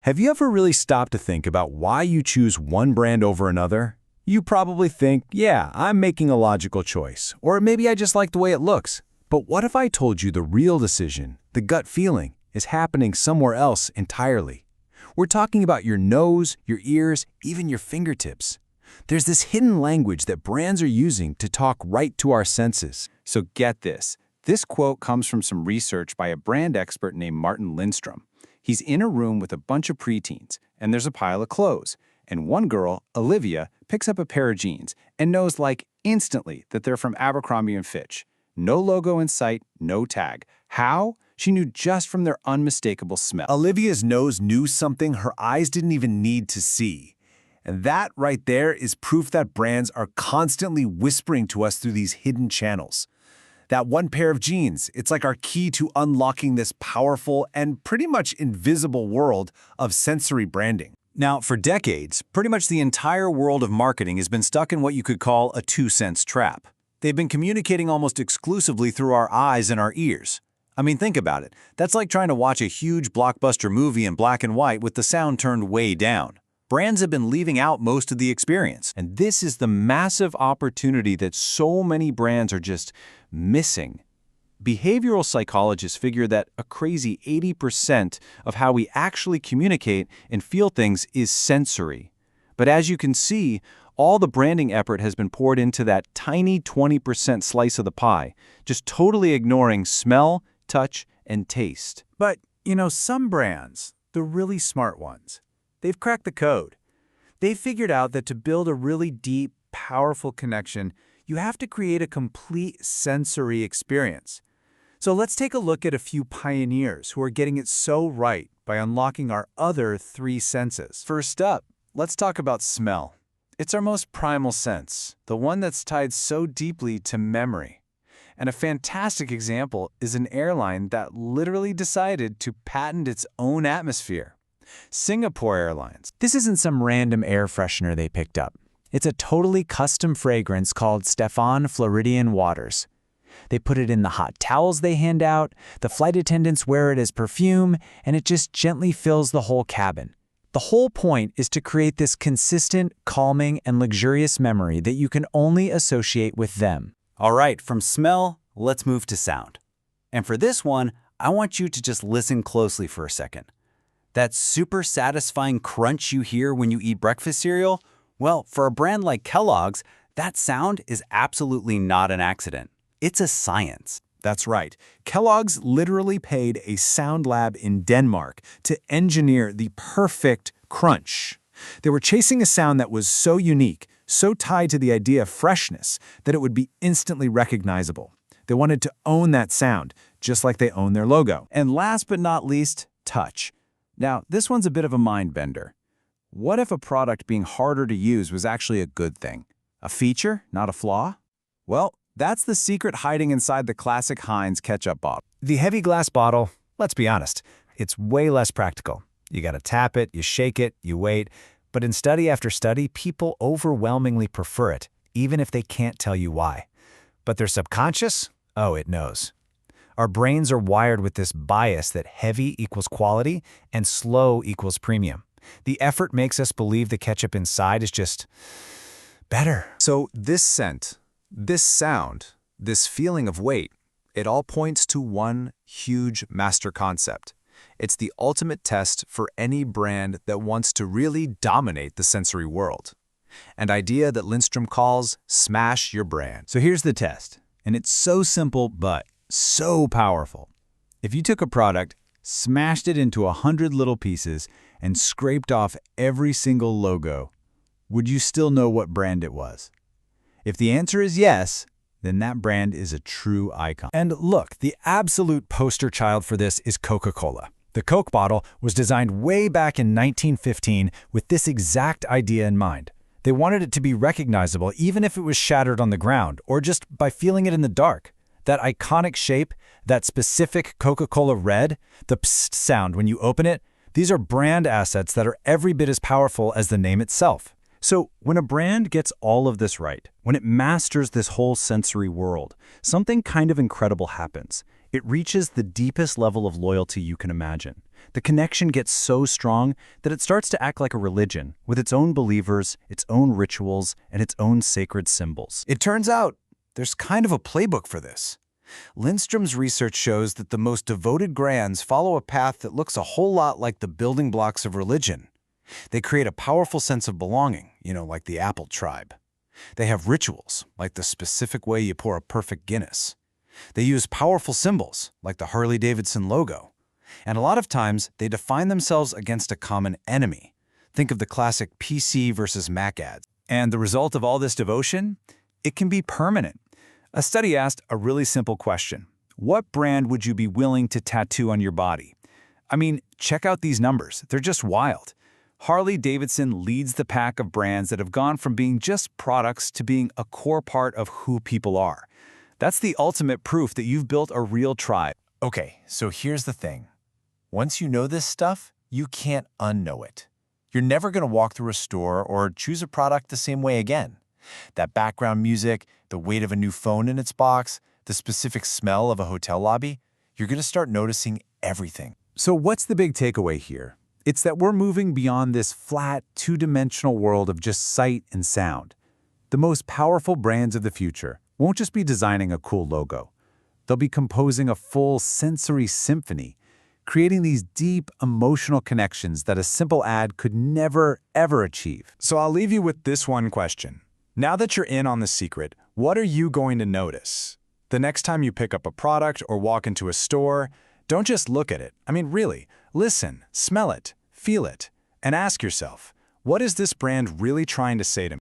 Have you ever really stopped to think about why you choose one brand over another? You probably think, yeah, I'm making a logical choice, or maybe I just like the way it looks. But what if I told you the real decision, the gut feeling, is happening somewhere else entirely? We're talking about your nose, your ears, even your fingertips. There's this hidden language that brands are using to talk right to our senses. So get this. This quote comes from some research by a brand expert named Martin Lindstrom. He's in a room with a bunch of preteens, and there's a pile of clothes. And one girl, Olivia, picks up a pair of jeans and knows like instantly that they're from Abercrombie & Fitch. No logo in sight, no tag. How? She knew just from their unmistakable smell. Olivia's nose knew something her eyes didn't even need to see. And that right there is proof that brands are constantly whispering to us through these hidden channels. That one pair of jeans, it's like our key to unlocking this powerful and pretty much invisible world of sensory branding. Now, for decades, pretty much the entire world of marketing has been stuck in what you could call a two-sense trap. They've been communicating almost exclusively through our eyes and our ears. I mean, think about it. That's like trying to watch a huge blockbuster movie in black and white with the sound turned way down. Brands have been leaving out most of the experience. And this is the massive opportunity that so many brands are just missing. Behavioral psychologists figure that a crazy 80% of how we actually communicate and feel things is sensory. But as you can see, all the branding effort has been poured into that tiny 20% slice of the pie, just totally ignoring smell, touch, and taste. But, some brands, the really smart ones, they've cracked the code. They've figured out that to build a really deep, powerful connection, you have to create a complete sensory experience. So let's take a look at a few pioneers who are getting it so right by unlocking our other three senses. First up, let's talk about smell. It's our most primal sense, the one that's tied so deeply to memory. And a fantastic example is an airline that literally decided to patent its own atmosphere. Singapore Airlines. This isn't some random air freshener they picked up. It's a totally custom fragrance called Stefan Floridian Waters. They put it in the hot towels they hand out, the flight attendants wear it as perfume, and it just gently fills the whole cabin. The whole point is to create this consistent, calming, and luxurious memory that you can only associate with them. All right, from smell, let's move to sound. And for this one, I want you to just listen closely for a second. That super satisfying crunch you hear when you eat breakfast cereal? Well, for a brand like Kellogg's, that sound is absolutely not an accident. It's a science. That's right. Kellogg's literally paid a sound lab in Denmark to engineer the perfect crunch. They were chasing a sound that was so unique, so tied to the idea of freshness, that it would be instantly recognizable. They wanted to own that sound, just like they own their logo. And last but not least, touch. Now, this one's a bit of a mind bender. What if a product being harder to use was actually a good thing? A feature, not a flaw? Well, that's the secret hiding inside the classic Heinz ketchup bottle. The heavy glass bottle, let's be honest, it's way less practical. You gotta tap it, you shake it, you wait. But in study after study, people overwhelmingly prefer it, even if they can't tell you why. But their subconscious? Oh, it knows. Our brains are wired with this bias that heavy equals quality and slow equals premium. The effort makes us believe the ketchup inside is just better. So this scent, this sound, this feeling of weight, it all points to one huge master concept. It's the ultimate test for any brand that wants to really dominate the sensory world. An idea that Lindstrom calls smash your brand. So here's the test, and it's so simple but so powerful. If you took a product, smashed it into 100 little pieces, and scraped off every single logo, would you still know what brand it was? If the answer is yes, then that brand is a true icon. And look, the absolute poster child for this is Coca-Cola. The Coke bottle was designed way back in 1915 with this exact idea in mind. They wanted it to be recognizable even if it was shattered on the ground or just by feeling it in the dark. That iconic shape, that specific Coca-Cola red, the psst sound when you open it, these are brand assets that are every bit as powerful as the name itself. So when a brand gets all of this right, when it masters this whole sensory world, something kind of incredible happens. It reaches the deepest level of loyalty you can imagine. The connection gets so strong that it starts to act like a religion, with its own believers, its own rituals, and its own sacred symbols. It turns out there's kind of a playbook for this. Lindstrom's research shows that the most devoted brands follow a path that looks a whole lot like the building blocks of religion. They create a powerful sense of belonging, like the Apple tribe. They have rituals, like the specific way you pour a perfect Guinness. They use powerful symbols, like the Harley-Davidson logo. And a lot of times, they define themselves against a common enemy. Think of the classic PC versus Mac ads. And the result of all this devotion? It can be permanent. A study asked a really simple question. What brand would you be willing to tattoo on your body? I mean, check out these numbers. They're just wild. Harley-Davidson leads the pack of brands that have gone from being just products to being a core part of who people are. That's the ultimate proof that you've built a real tribe. Okay, so here's the thing. Once you know this stuff, you can't unknow it. You're never going to walk through a store or choose a product the same way again. That background music, the weight of a new phone in its box, the specific smell of a hotel lobby, you're going to start noticing everything. So what's the big takeaway here? It's that we're moving beyond this flat, two-dimensional world of just sight and sound. The most powerful brands of the future won't just be designing a cool logo. They'll be composing a full sensory symphony, creating these deep emotional connections that a simple ad could never, ever achieve. So I'll leave you with this one question. Now that you're in on the secret, what are you going to notice? The next time you pick up a product or walk into a store, don't just look at it. I mean, really, listen, smell it, feel it, and ask yourself, what is this brand really trying to say to me?